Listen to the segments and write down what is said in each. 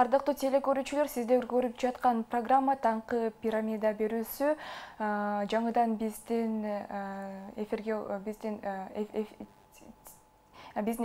Ардактуу телекөрүүчүлөр, сиздер көрүп жаткан программа Таңкы пирамида берүүсү. Жаңыдан биздин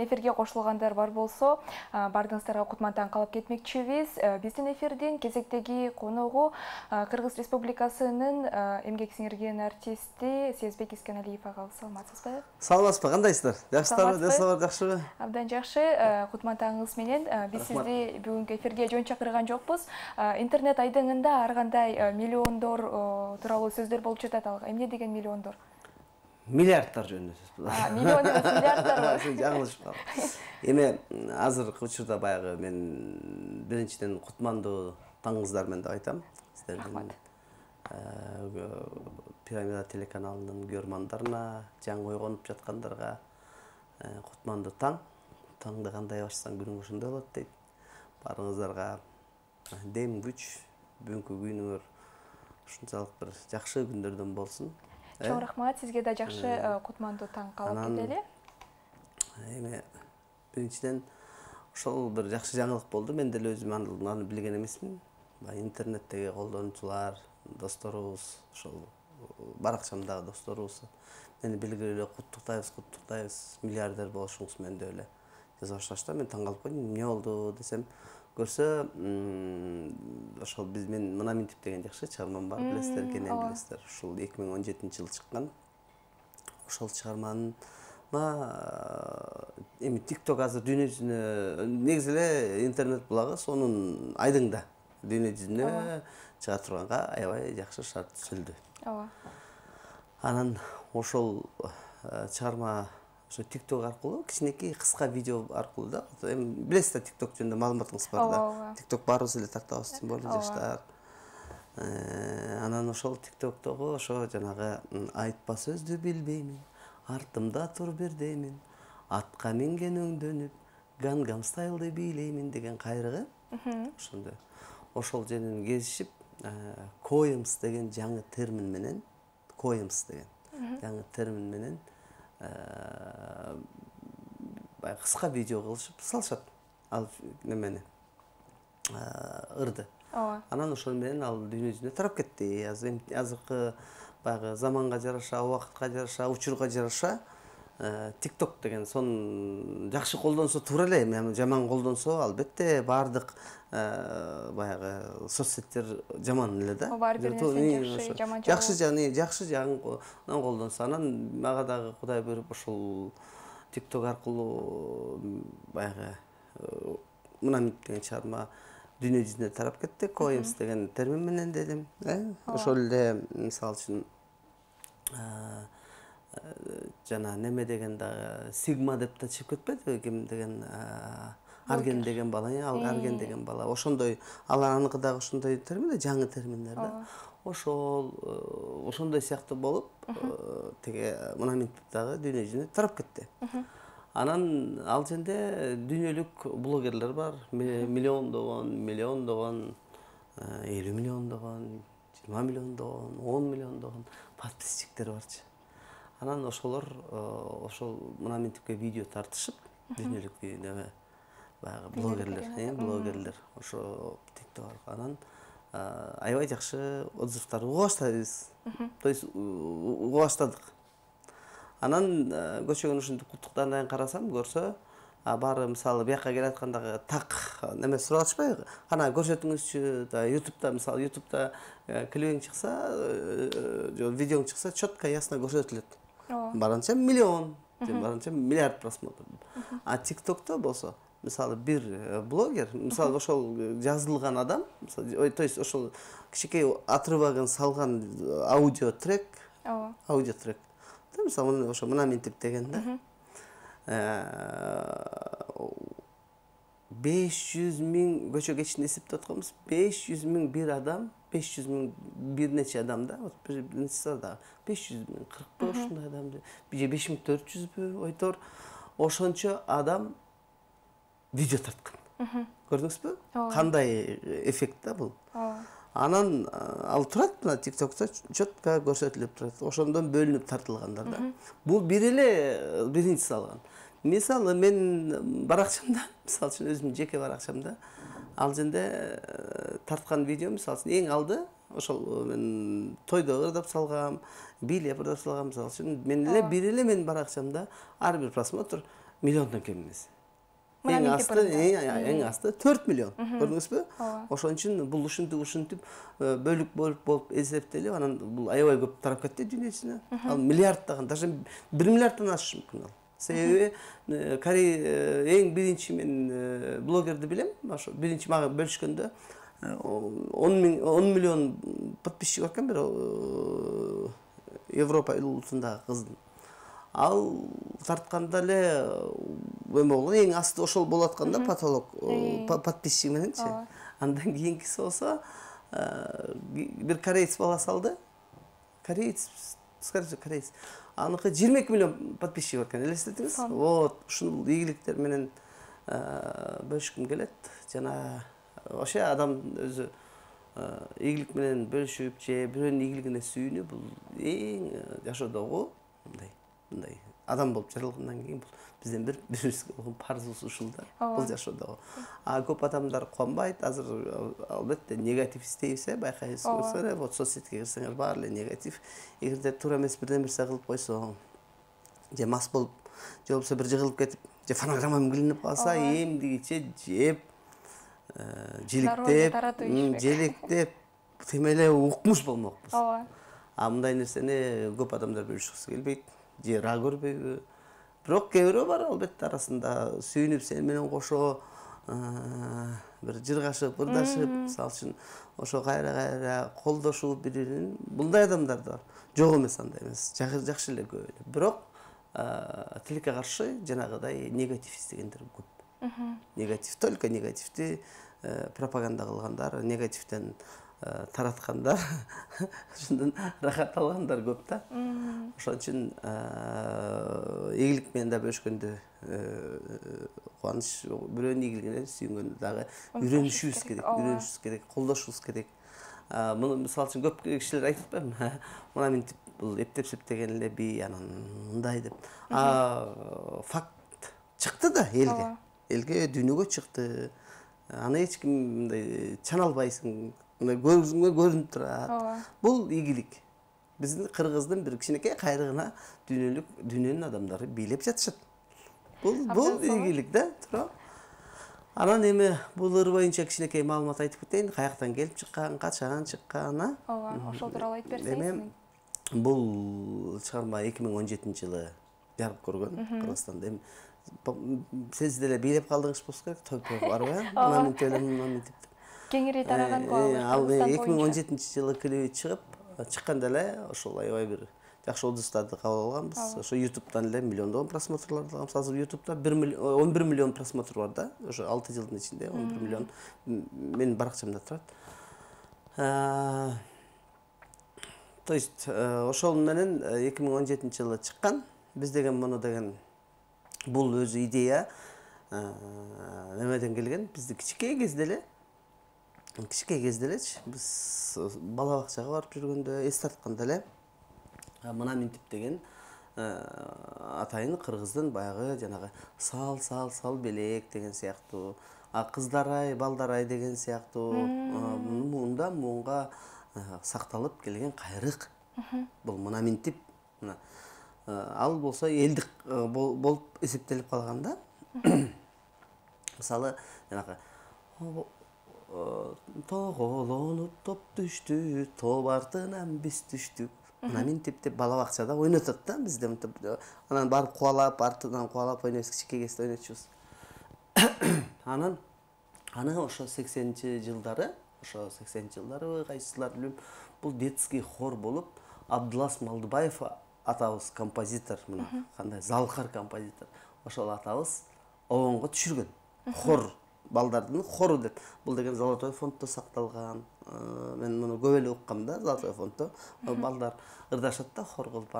эфирге кошулгандар бар болсо, бардыгыңыздарга кутман калып кетмекчибиз. Биздин эфирдин кезектеги коногу Кыргыз Республикасынын эмгек сиңирген артисти Сезбек Искеналиев ага. Саламатсызбы? Саламатсызбы, кандайсыздар? Жакшысыздарбы, денсаулыгыңар жакшыбы? Абдан жакшы. Кутман таңыңыз менен биз сизди бүгүнкү эфирге жөн чакырган жокпуз. Интернет айдыңында ар кандай миллиондор тууралуу сөздөр болуп жатат. Эмне деген миллиондор? Миллиардтар жөнүндө сөз. Миллион эмес, миллиардтар. Жаңылышып калдым. Эми азыркы учурда баягы мен биринчиден кутмандуу таңыңыздар деп айтам. Сиздердин Пирамида телеканалынын көрмандарына, жаңы ойгонуп жаткандарга кутмандуу таң. Таңды кандай башсаң күнүң ошондой болот дейт. Барыңыздарга дем күч, бүгүнкү күнүңөр ушунчалык бир жакшы күндөрдөн болсун. Чоң рахмат, сизге да жакшы кутмандуу таң калып кетели. Эми биринчиден ошол бир жакшы жаңылык болду. Мен деле өзүм аны билген эмесмин. Интернеттеги колдонуучулар, досторубуз, ошол баракчамдагы досторубуз мени белгилеп куттуктайбыз, миллиардер болушуңуз менен деп эле жаза башташты. Мен таң калып койдум. Эмне болду десем, көрсө, ошол мен мына минтип деген жакшы чыгармам бар, билесиздер, кенен билесиздер. Ушул 2017-жылы чыккан. Ошол чыгарманын эми TikTok азыр дүйнө жүзүнө негизи эле интернет булагы сонун айдыңда дүйнө жүзүнө чыга турганга аябай жакшы шарт түзүлдү. Ооба. Анан ошол чыгарма ошо TikTok аркылуу кичинекей кыска видео аркылуу да, эми билесиздер TikTok жөнүндө маалыматыңыз бар да. TikTok баарыбыз эле тартабыз, тем более жаштар. Анан ошол TikToктогу ошо жанагы айтпа сөздү билбеймин, артымда тур бирдеймин, атка минген өңдөнүп, Гангам стайлды бийлеймин деген кайрыгы. Ошондо ошол жерден кезишип, коемс деген жаңы термин менен, коемс деген жаңы термин менен кыска видео кылышып салышат ал немени ырды. Анан ошол менен ал дүйнө жүзүнө тарап кетти. Азыркы баягы заманга жараша, убакытка жараша, учурга жараша TikTok деген сонун жакшы колдонсо туура эле, эми жаман колдонсо албетте баардык баягы соцсеттер жаман эле да. Ар бир нерсе жакшы, жаман жагы. Жакшы жагын колдонсо, анан мага дагы Кудай буйруп ошол TikTok аркылуу баягы мына деген чыгарма дүйнө жүзүнө тарап кетти. Коемс деген термин менен дедим. Ошол эле мисалы үчүн жана неме деген да Сигма деп да чыгып кетпеди, ким деген Арген деген бала, Арген деген бала. Ошондой алар аныкы дагы ошондой термин, жаңы терминдер да. Ошондой сыяктуу болуп, теге мына минтип дагы дүйнө жүзүнө тарап кетти. Анан ал жерде дүйнөлүк блогерлер бар, миллиондогон, 50 миллиондогон, 20 миллиондогон, 10 миллиондогон подписчиктер барчы. Анан ошолор ошол мына минтипке видео тартышып, дүйнөлүк неме баягы блогерлер ошо TikTok аркылуу анан аябай жакшы отзывдар уга баштайбыз. То есть уга баштадык. Анан көчөгөн ушинтип куттуктандан карасам, көрсө, баары мисалы бияка келаткандагы так неме сурап атышпайбы? Кана көрсөтүңүзчү да YouTube'да мисалы YouTube'да клипиң чыкса, видеоң чыкса, четко ясно көрсөтүлөт. Барынча миллион, барынча миллиард просмотр. А TikTok'та болсо, мисалы бир блогер, мисалы ошол жазылган адам, то есть ошол кичинекей отрывогун салган аудиотрек, мисалы ошо мына минтип деген да. 500 миң көчө кечинде эсептеп атканбыз, 500 миң бир адам, 500 миң бир нече адам да, бир нечеси да, 500 миң 40 ушундай адам, 5400бү, ойтор, ошончо адам видео тарткан. Көрдүңүзбү? Кандай эффект да бул? Анан ал турат мына TikTok'та четко көрсөтүлүп турат. Ошондон бөлүнүп тартылгандар да. Бул бир эле биринчиси алган. Мисалы мен баракчамда, мисалы үчүн өзүмдүн жеке баракчамда Ал жерде тарткан видео мисалы үчүн эң алды ошол мен тойдо ырдап салгам, бийлеп ырдап салгам мисалы үчүн. Мен эле бир эле менин баракчамда ар бир просмотр миллиондон кем эмес. Эң асты 4 миллион. Көрдүңүзбү? Ошон үчүн бул ушинтип бөлүк болуп эсептелип, анан бул аябай көп тарап кетти дүйнө ичине. Ал миллиарддаган, даже 1 миллиарддан ашышы мүмкүн ал. Себеби Корей эң биринчи мен блогерди билем. Ошо биринчи мага бөлүшкөндө 10 миллион подписчик бар экен бир Европа улутундагы кыздын. Ал тартканда эле эме болгон, эң асты ошол болуп атканда потолок подписчик мененчи. Андан кийинкиси болсо бир кореец бала салды. Кореец. Аныкы 22 миллион подписчик бар экен, элестетиңиз? Вот, ушул ийгиликтер менен бөлүшкүм келет. Жана ошо адам өзү ийгилик менен бөлүшүп же бирөөнүн ийгилигине сүйүнүп, бул эң жашоодогу мындай адам болуп жаралгандан кийин бул бизден бирибизге болгон парзыбыз ушул да, бул жашоодогу. Көп адамдар кубанбайт, азыр албетте негатив издейбиз, байкайсыздар, вот соцсетке кирсеңер баары эле негатив. Эгерде туура эмес бир нерсе кылып койсо, же мас болуп, же болбосо бир жыгылып кетип, же фонограмма илинип калса, эмдигиче жеп, желектеп, тим эле укмуш болмокпуз. Мындай нерсени көп адамдар бөлүшкүсү келбейт, же ра көрбөйбү. Бирок кээ бирөө бар албетте арасында сүйүнүп сени менен кошо бир жыргашып, ырдашып, мисалы үчүн ошо кайра колдошуп бири-бирин. Мындай адамдар да жок эмес, андай эмес. Жакшы эле көп эле. Бирок тилекке каршы жанагыдай негатив издегендер көп. Негатив, только негативди пропаганда кылгандар, негативден тараткандар, ушундан рахат алгандар көп да. Ошон үчүн ийгилик менен да бөлүшкөндө кубаныч, бирөөнүн ийгилигине сүйүнгөндө дагы үйрөнүшүбүз керек, колдошубуз керек. Муну мисалы үчүн көп кишилер айтып атпайбы? Мына минтип бул эптеп септеген эле би, анан мындай деп. Факт чыкты да элге. Элге дүйнөгө чыкты. Аны эч ким мындай чана албайсың. Көзүңө көрүнүп турат. Бул ийгилик. Биздин Кыргыздын бир кичинекей кайрыгына дүйнөнүн адамдары бийлеп жатышат. Бул ийгилик да, туура. Анан эми бул ыр боюнча кичинекей маалымат айтып кетейин. Каяктан келип чыккан, качан чыккан, ошол тууралуу айтып берсеңиз. Бул чыгарма 2017-жылы жарык көргөн Кыргызстанда. Сиз деле бийлеп калдыңыз болсо керек, той барбы? Мына минтип. Кеңири тараган ал 2017-жылы клип чыкканда эле ошол аябай бир жакшы отзывдарды кабыл алганбыз. Ошо YouTube'дан эле миллиондогон просмотрларды алганбыз. Азыр YouTube'да 11 миллион просмотр бар да. Ошо 6 жылдын ичинде 11 миллион менин баракчамда турат. То есть ошол менен 2017-жылы чыккан. Биз деген муну деген бул өзү идея немеден келген? Бизди кичинекей кезде элечи биз бала бакчага барып жүргөндө эс тартканда эле мына минтип деген атайын кыргыздын баягы жанагы сал белек деген сыяктуу, кыздар-ай, балдар-ай деген сыяктуу муундан муунга сакталып келген кайрык. Бул мына минтип. Ал болсо элдик болуп эсептелип калган да. Мисалы, жанагы тоголонуп топ түштү, топ артынан биз түштүк. Мына минтип деп бала бакчада ойнотот да, бизде мынтип. Анан барып кубалап, артынан кубалап ойнойбуз, кичинекей кезде ойнотчубуз. Анан аны ошо 80-жылдары, кайсылар билем, бул детский хор болуп, Абдулас Малдыбаев атабыз композитор, мына кандай залкар композитор. Ошол атабыз обонго түшүргөн. Хор, балдардын хору деп. Бул деген Золотой фонддо сакталган. Мен муну көп эле уккам да, Золотой фонддо. Балдар ырдашат да хор кылып,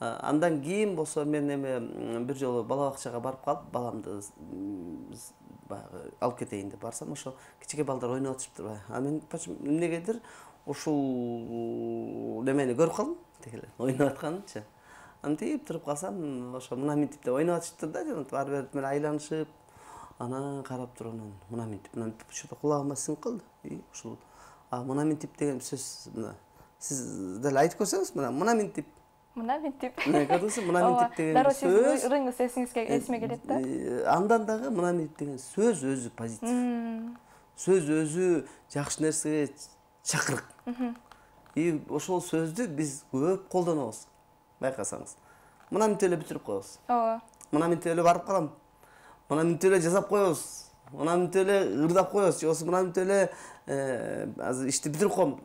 андан кийин болсо мен эми бир жолу бала бакчага барып калып, баламды баягы алып кетейин деп барсам, ошо кичинекей балдар ойноп атышыптыр. Мен эмнегедир ушул немени көрүп калдым, тегелер ойноп атканынчы. Антип туруп калсам, ошо мына минтип деп ойноп атышыптыр да, ар бери менен айланышып, Ана карап туруп анан мына мынтип ошо кулагыма сиңип калды. Ушул мына мынтип деген сөз мына сиз деле айтып көрсөңүз мына мынтип. Мына мынтип. Көрдүңүзбү? Мына мынтип деген Дароо сөз. сиздин ырыңыз эсиме келет да. Андан дагы мына мынтип деген сөз өзү позитив. Сөз өзү жакшы нерсеге чакырык. Ошол сөздү биз көп колдонобуз. Байкасаңыз. Мына мынтип эле бүтүрүп коебуз. Ооба. Мына мынтип эле барып калам. Мына мынтип эле жасап коебуз. Мына мынтип эле ырдап коебуз. Же болбосо мына мынтип эле азыр ишти бүтүрүп коем.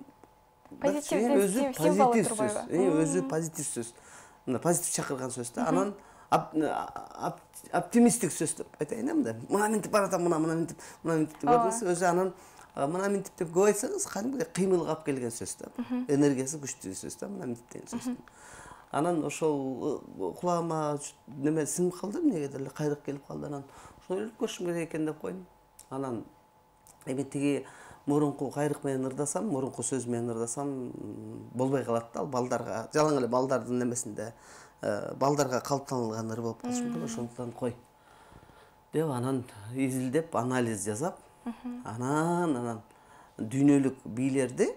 Өзү позитив сөз. Өзү позитив сөз. Мына позитив чакырган сөз да. Анан оптимисттик сөз деп айтайын мында. Мына мынтип баратам, мына мынтип деп көрдүңүз. Өзү анан мына мынтип деп көп айтсаңыз, кадимгидей кыймылга алып келген сөз да. Энергиясы күчтүү сөз да, мына мынтип деген сөз. Анан ошол кулагыма неме сиңип калды, эмнеге деле кайрык келип калды. Анан ошону ойлоп көрүшүм керек экен деп койдум. Анан эми тиги мурунку кайрык менен ырдасам, мурунку сөз менен ырдасам болбой калат да. Ал балдарга, жалаң эле балдардын немесинде, балдарга калыптанылган ыр болуп калышы мүмкүн. Ошондуктан кой деп анан изилдеп, анализ жасап, анан дүйнөлүк бийлерди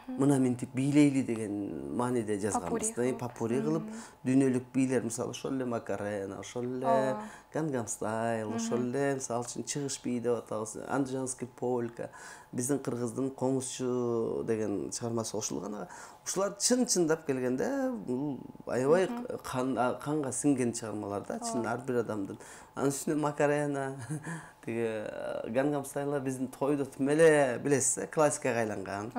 мына мынтип бийлейли деген мааниде жазганбыз. Попури кылып, дүйнөлүк бийлер, мисалы, ошол эле Макарена, ошол эле Gangnam Style, ошол эле мисалы үчүн чыгыш бий деп атабыз, Анджанский полька, биздин кыргыздын Коңузчу деген чыгармасы кошулган. Ушулар чын-чындап келгенде бул аябай канга сиңген чыгармалар да, чын ар бир адамдын. Анын үстүнө Макарена, тиги Gangnam Style биздин тойдо тим эле билесиз, классикага айланган.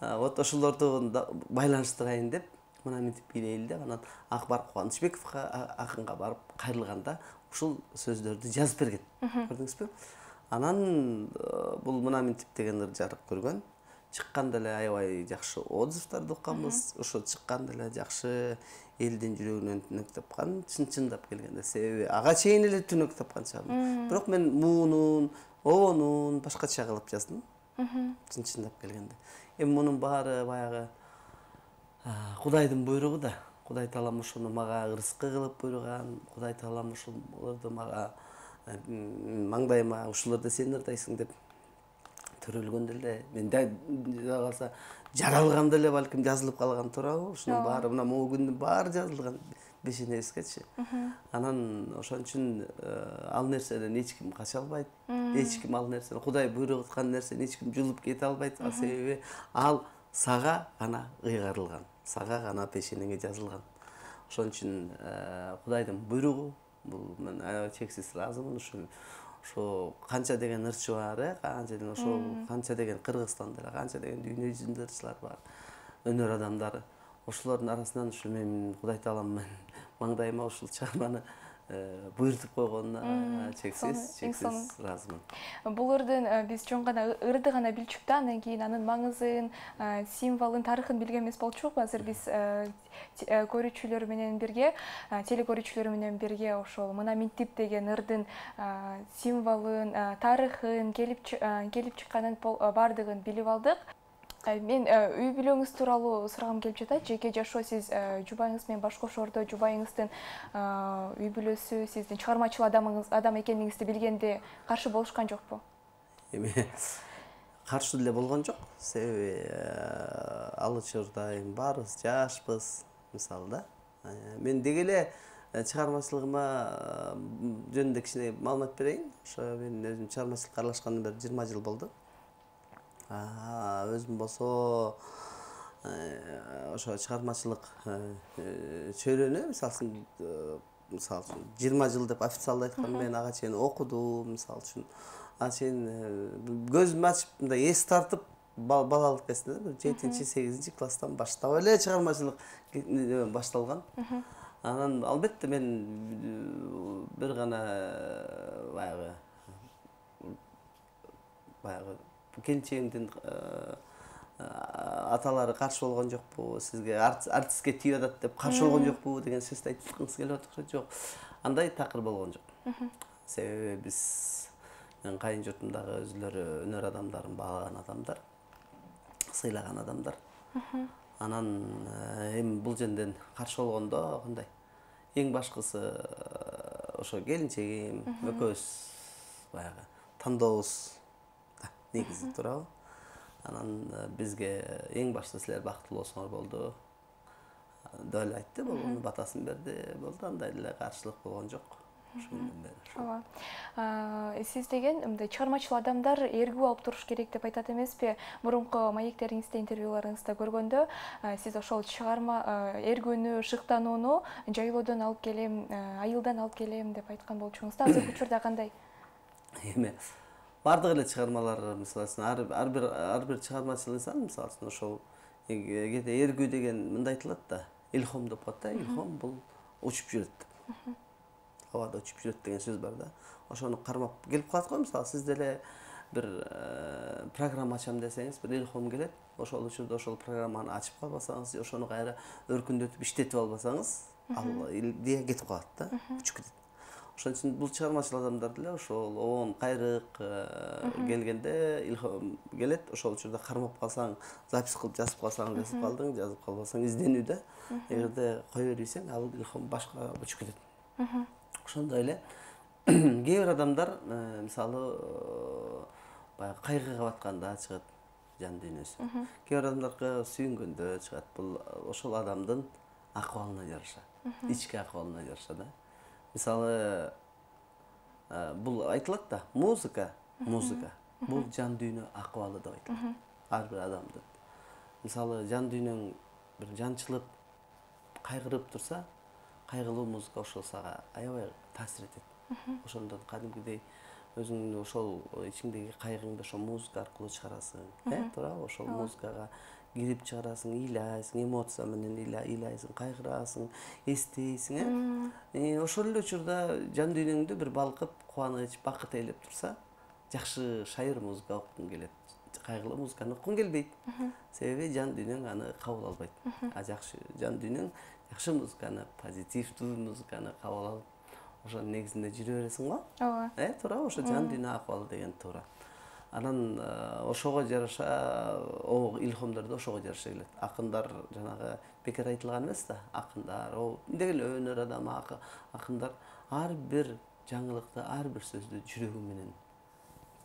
Вот ошолорду байланыштырайын деп, мына мынтип бийлейли деп, анан Акбар Кубанычбековго акынга барып кайрылганда ушул сөздөрдү жазып берген. Көрдүңүзбү? Анан бул мына мынтип деген ыр жарык көргөн. Чыкканда эле аябай жакшы отзывдарды укканбыз. Ошо чыкканда эле жакшы элдин жүрөгүнөн түнөк тапкан, чын-чындап келгенде. Себеби ага чейин эле түнөк тапкан чыгармын. Бирок мен муунун, обонун башкача кылып жаздым. Чын-чындап келгенде. Эми мунун баары баягы Кудайдын буйругу да. Кудай таалам ошону мага ырыскы кылып буйруган. Кудай таалам ошолорду мага маңдайыма ушуларды сен ырдайсың деп төрөлгөндө эле мен калса жаралганда эле балким жазылып калган туурабы? Ушунун баары мына могу күндүн баары жазылган бешенебизгечи. Анан ошон үчүн ал нерседен эч ким кача албайт. Эч ким ал нерсени, Кудай буйруп аткан нерсени эч ким жулуп кете албайт. Себеби ал сага гана ыйгарылган, сага гана пешенеңе жазылган. Ошон үчүн Кудайдын буйругу, бул мен аябай чексиз ыраазымын. Ошо канча деген ырчы бар, канча деген Кыргызстанда, канча деген дүйнө жүзүндө ырчылар бар, өнөр адамдары. Ошолордун арасынан ушу мен Кудай таалам маңдайыма ушул чыгарманы буйрутуп койгонуна чексиз ыраазымын. Бул ырдын биз чоң гана ырды гана билчүк да, андан кийин анын маңызын, символун, тарыхын билген эмес болчукпу. Азыр биз көрүүчүлөр менен бирге, телекөрүүчүлөр менен бирге ошол мына мынтип деген ырдын символун, тарыхын, келип чыкканын бардыгын билип алдык. Мен үй бүлөңүз тууралуу сурагым келип жатат. Жеке жашоо, сиз жубайыңыз менен баш кошордо жубайыңыздын үй бүлөсү, сиздин чыгармачыл адам экениңизди билгенде каршы болушкан жокпу? Эми каршы деле болгон жок. Себеби ал учурда эми баарыбыз жашпыз, мисалы да. Мен деги эле чыгармачылыгыма жөнүндө кичине маалымат берейин. Ошо мен өзүм чыгармачылыкка аралашканыма 20 жыл болду. Өзүм болсо ошо чыгармачылык чөйрөнү, мисалы үчүн 20 жыл деп официалдуу айтканда мен ага чейин окудум, мисалы үчүн. Ага чейин көзүмдү ачып, мындай эс тартып, балалык кезинде 7-8 класстан баштап эле чыгармачылык башталган. Анан албетте мен бир гана баягы келинчегимдин аталары каршы болгон жокпу, сизге артистке тийип атат деп каршы болгон жокпу деген сөздү айткыңыз келип атат. Жок, андай такыр болгон жок. Себеби биз менин кайын журтумдагы өзүлөрү өнөр адамдарын баалаган адамдар, сыйлаган адамдар. Анан эми бул жөндөн каршы болгондо кандай? Эң башкысы ошо келинчегим, экөөбүз баягы тандообуз негизи туурабы. Анан бизге эң башта силер бактылуу болсоңор болду деп эле айтты, болгону батасын берди, болду, андай эле каршылык болгон жок. Ооба. Сиз деген мындай чыгармачыл адамдар эргүү алып туруш керек деп айтат эмеспи? Мурунку маектериңизде, интервьюларыңызда көргөндө, сиз ошол чыгарма эргүүнү, шыктанууну жайлоодон алып келем, айылдан алып келем деп айткан болчуңуз да. Азыркы учурда кандай? Эми бардык эле чыгармалар, мисалы үчүн ар бир чыгармачыл инсан, мисалы үчүн ошол кээде эргүү деген мындай айтылат да, илхом деп коет да, илхом бул учуп жүрөт. Абада учуп жүрөт деген сөз бар да. Ошону кармап келип калат го, мисалы сиз деле бир программа ачам десеңиз, бир илхом келет. Ошол учурда ошол программаны ачып калбасаңыз, ошону кайра өркүндөтүп иштетип албасаңыз, ал идея кетип калат да, учуп кетет. Ошон үчүн бул чыгармачыл адамдар деле ошол оон кайрык келгенде илхом келет. Ошол учурда кармап калсаң, запись кылып жазып калсаң, жазып калдың, жазып калбасаң изденүү да. Эгерде кое бербесең, ал илхом башка учуп кетет. Ошондой эле кээ бир адамдар мисалы баягы кайгыга батканда чыгат жан дүйнөсү. Кээ бир адамдарга сүйүнгөндө чыгат. Бул ошол адамдын акыбалына жараша, ички акыбалына жараша да. Мисалы бул айтылат да, музыка бул жан дүйнө акыбалы деп айтылат. Ар бир адамдын. Мисалы жан дүйнөң бир жанчылып, кайгырып турса, кайгылуу музыка ошол сага аябай таасир этет. Ошондон кадимкидей өзүңдүн ошол ичиңдеги кайгыңды ошол музыка аркылуу чыгарасың, туурабы? Ошол музыкага кирип чыгарасың, ыйлайсың, эмоция менен ыйлайсың, кайгырасың, эстейсиң, ошол эле учурда жан дүйнөңдү бир балкып, кубаныч, бакыт ээлеп турса, жакшы шайыр музыка уккуң келет. Кайгылуу музыканы уккуң келбейт. Себеби жан дүйнөң аны кабыл албайт. Жакшы жан дүйнөң жакшы музыканы, позитивдүү музыканы кабыл алып, ошонун негизинде жүрө бересиң го. Ооба. Туура, ошо жан дүйнө акыбалы деген туура. Анан ошого жараша, илхомдор да ошого жараша келет. Акындар жанагы бекер айтылган эмес да, акындар, деген өнөр адамы, акындар ар бир жаңылыкты, ар бир сөздү жүрөгү менен,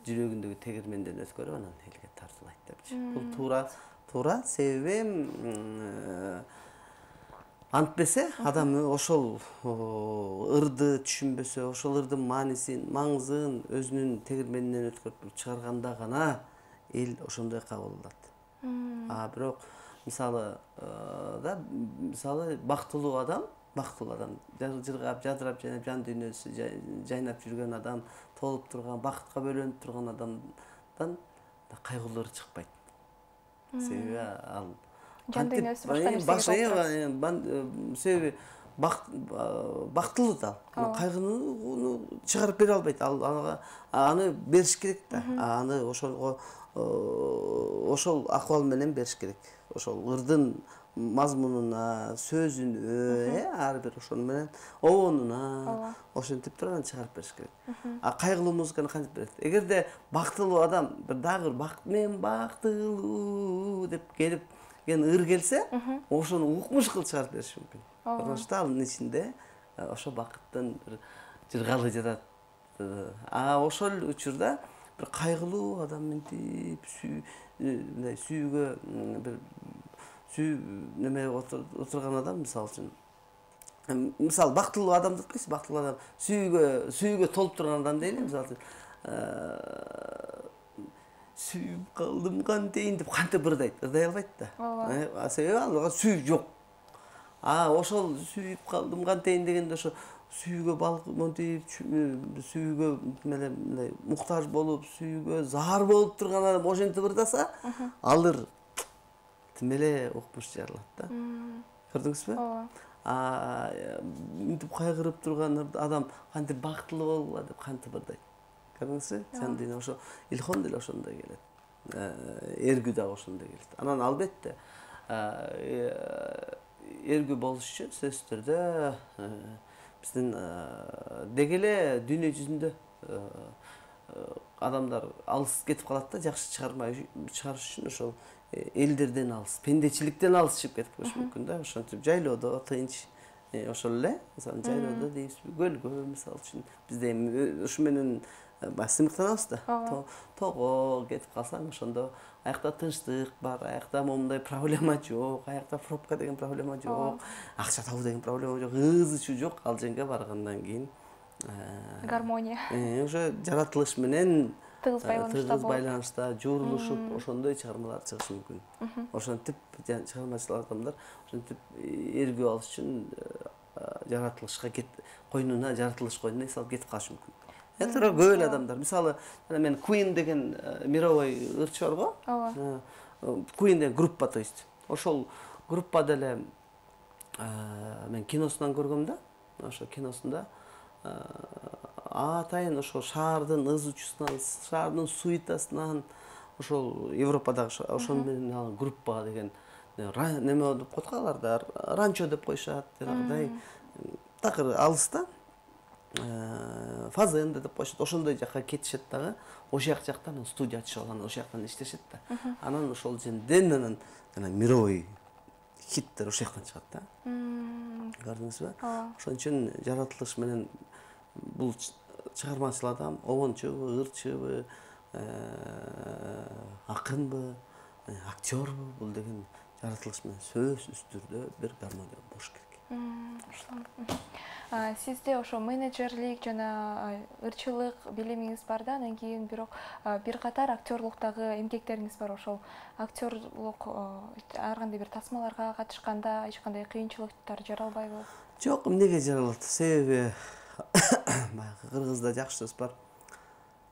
жүрөгүндөгү тегирменден өткөрүп анан элге тартуулайт депчи. Бул туура, себеби антпесе адам ошол ырды түшүнбөсө, ошол ырдын маанисин, маңызын өзүнүн тегирменинен өткөрүп чыгарганда гана эл ошондой кабыл алат. Бирок мисалы бактылуу адам, жыргап, жадырап, жан дүйнөсү жайнап жүргөн адам, толуп турган, бакытка бөлөнүп турган адамдан кайгылуулар чыкпайт. Себеби ал жан дүйнөсү башка нерсеге толтурат. Себеби бактылуу да ал. Кайгынууну чыгарып бере албайт. Аны бериш керек да. Аны ошол акыбал менен бериш керек. Ошол ырдын мазмунуна, сөзүнө, ар бир ошол менен обонуна, ошентип туруп анан чыгарып бериш керек. Кайгылуу музыканы кантип берет? Эгерде бактылуу адам дагы мен бактылуу деп келип ыр келсе, ошону укмуш кылып чыгарып бериши мүмкүн. Потому что анын ичинде ошо бакыттын бир жыргалы жатат. Ошол учурда бир кайгылуу адам мынтип сүйүүгө бир неме отурган адам, мисалы үчүн, мисалы бактылуу адам деп койсуз, бактылуу адам сүйүүгө толуп турган адам дейли, мисалы үчүн сүйүп калдым кантейин деп кантип ырдай албайт да. Себеби ага сүйүү жок. Ошол сүйүп калдым кантейин дегенде ошо сүйүүгө балкып, сүйүүгө мындай муктаж болуп, сүйүүгө заар болуп турган адам ошентип ырдаса, ал ыр тим эле укмуш жарылат да. Көрдүңүзбү? Мынтип кайгырып турган адам кантип бактылуу болгула деп кантип ырдайт. Көрдүңүзбү? Жан дүйнө ошо илхом деле ошондой келет. Эргүү дагы ошондой келет. Анан албетте эргүү болуш үчүн сөзсүз түрдө биздин деги эле дүйнө жүзүндө адамдар алыс кетип калат да, жакшы чыгарма чыгарыш үчүн ошол элдерден алыс, пендечиликтен алыс чыгып кетип коюш мүмкүн да. Ошентип жайлоодо тынч, ошол эле, мисалы жайлоодо дейбизби, көлгө, мисалы үчүн бизде эми ушу менен сыймыктанабыз да. Того кетип калсаң ошондо аякта тынчтык бар, аякта момундай проблема жок, аякта пробка деген проблема жок, акча табуу деген проблема жок, ыз ичүү жок. Ал жерге баргандан кийин гармония уже жаратылыш менен тыгыз байланышта журулушуп ошондой чыгармалар чыгышы мүмкүн. Ошентип чыгармачыл адамдар ошентип эргип алыш үчүн жаратылышка койнуна, жаратылыш койнуна эс алып кетип калышы мүмкүн. Эле көп эле адамдар, мисалы, мен Queen деген мировой ырчы бар го. Queen деген группа, то есть. Ошол группада эле мен киносунан көргөм да. Ошо киносунда атайын ошо шаардын ыз учусунан, шаардын суетасынан, ошол Европадагы ошону менен группа деген неме деп коет аларда, ранчо деп коюшат, жанагыдай такыр алыста. Фазенда деп коюшат. Ошондой жакка кетишет дагы. Ошол жактан студия ачышып алган, ошол жактан иштешет да. Анан ошол жерден анан мировой хиттер ошол жактан чыгат да. Көрдүңүзбү? Ошон үчүн жаратылыш менен бул чыгармачыл адам, обончубу, ырчыбы, акынбы, актёрбу, бул деген жаратылыш менен сөзсүз түрдө бир гармония болуш керек. Сизде ошо менеджерлик жана ырчылык билимиңиз бар да, анан кийин бирок бир катар актерлуктагы эмгектериңиз бар. Ошол актерлук ар кандай бир тасмаларга катышканда эч кандай кыйынчылыктар жаралбайбы? Жок, эмнеге жаралат? Себеби баягы кыргызда жакшы сөз бар.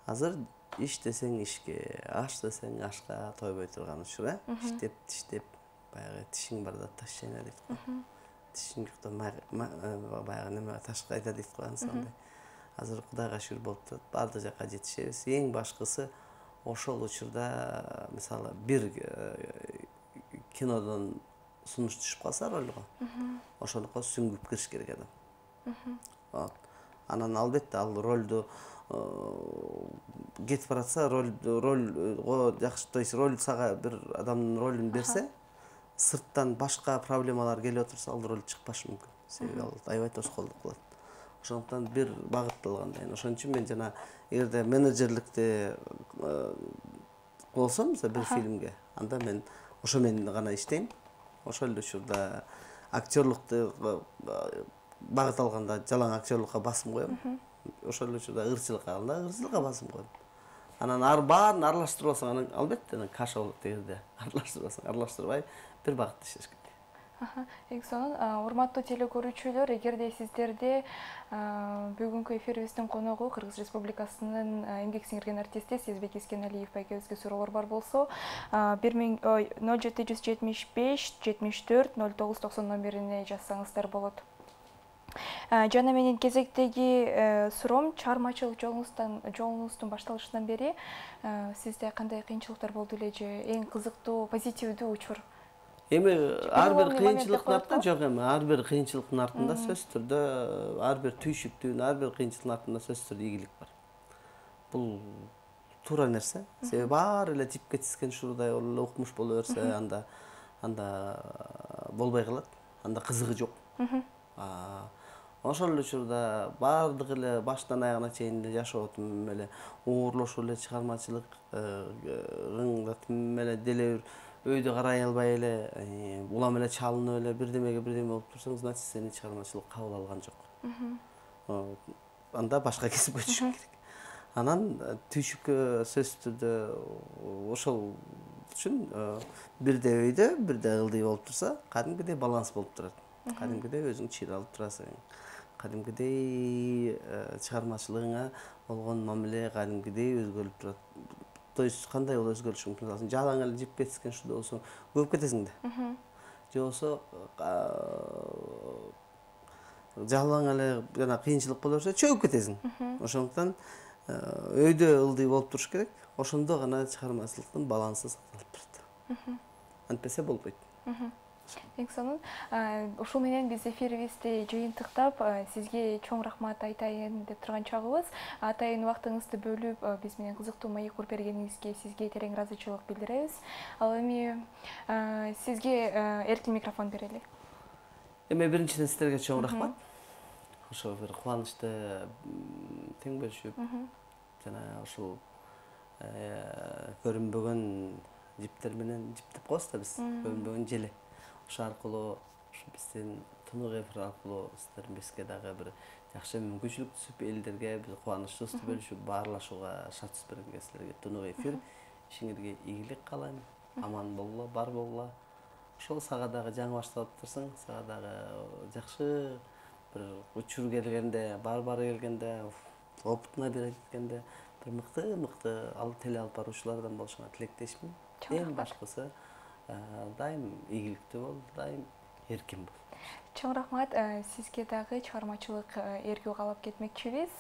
Азыр иш десең ишке, аш десең ашка тойбой турган учур, иштеп, тиштеп, баягы тишиң барда таш чайна дейт го. Тишиң жокто баягы неме таш кайда дейт го, ансандай. Азыр Кудайга шүгүр болуп турат, бардык жакка жетишебиз. Эң башкысы ошол учурда, мисалы, бир кинодон сунуш түшүп калса ролго, ошонука сүңгүп кириш керек адам. Анан албетте ал ролду кетип баратса, ролго жакшы, то есть роль сага бир адамдын ролун берсе, сырттан башка проблемалар келип отурса, ал роль чыкпашы мүмкүн. Себеби ал аябай тоскоолдук кылат. Ошондуктан бир багытталгандай. Ошон үчүн мен жана эгерде менеджерликте болсом, бир фильмге, анда мен ошо менен гана иштейм. Ошол эле учурда актерлукту багыт алганда жалаң актерлукка басым коем. Ошол эле учурда ырчылыкка алганда ырчылыкка басым коем. Анан баарын аралаштырып алсаң, анан албетте каша болот эгерде аралаштырып алсаң, аралаштырбай бир багытта иштеш керек. Эң сонун, урматтуу телекөрүүчүлөр, эгерде сиздерде бүгүнкү эфирибиздин коногу Кыргыз Республикасынын эмгек сиңирген артисти Сезбек Эскеналиев байкебизге суроолор бар болсо, 0775 74 0990 номерине жазсаңыздар болот. Жана менин кезектеги суроом, чыгармачылык жолуңуздун башталышынан бери сизде кандай кыйынчылыктар болду эле же эң кызыктуу, позитивдүү учур? Эми ар бир кыйынчылыктын артында жок, эми ар бир кыйынчылыктын артында сөзсүз түрдө, ар бир түйшүктүн, ар бир кыйынчылыктын артында сөзсүз түрдө ийгилик бар. Бул туура нерсе. Себеби баары эле жипке тизген шурудай эле укмуш боло берсе, анда болбой калат, анда кызыгы жок. Ошол эле учурда баардык эле баштан аягына чейин эле жашоо тим эле оорлошуп эле чыгармачылык тим эле деле өйдө карай албай эле, улам эле чалынып эле бирдемеге бирдеме болуп турсаң, значит сени чыгармачылык кабыл алган жок. Анда башка кесипке түшүш керек. Анан түйшүккө сөзсүз түрдө ошол үчүн бирде өйдө, бирде ылдый болуп турса, кадимгидей баланс болуп турат. Кадимгидей өзүң чыйралып турасың. Кадимгидей чыгармачылыгыңа болгон мамиле кадимгидей өзгөрүп турат. То есть кандай болуп өзгөрүшү мүмкүн? Жалаң эле жип кетишкен шууда болсоң, көп кетесиң да. Же болсо жалаң эле жана кыйынчылык боло берсе, чөгүп кетесиң. Ошондуктан өйдө ылдый болуп туруш керек. Ошондо гана чыгармачылыктын балансы сакталып турат. Антпесе болбойт. Эң сонун. Ушул менен биз эфирибизди жыйынтыктап, сизге чоң рахмат айтайын деп турган чагыбыз. Атайын убактыңызды бөлүп, биз менен кызыктуу маек куруп бергениңизге сизге терең ыраазычылык билдиребиз. Ал эми сизге эркин микрофон берели. Эми биринчиден сиздерге чоң рахмат. Ошо бир кубанычты тең бөлүшүп, жана ушул көрүнбөгөн жиптер менен жиптеп коебуз да биз, көрүнбөгөн желе. Ошол аркылуу биздин тунук эфир аркылуу сиздерибизге дагы бир жакшы мүмкүнчүлүк түшүп, элдерге биз кубанычыбызды бөлүшүп, баарлашууга шарт берген силерге тунук эфир. Ишиңерге ийгилик каалайм. Аман болгула, бар болгула. Ошол сага дагы жаңы башталып турсаң, сага дагы жакшы bir учур келгенде, бар келгенде, опытына бере кеткенде bir мыкты ал теле алып баруучулардан болушуңа тилектешмин. Эң башкысы дайым ийгиликтүү бол, дайым эркин бол. Чоң рахмат, сизге дагы чыгармачылык эркүү каалап кетмекчибиз.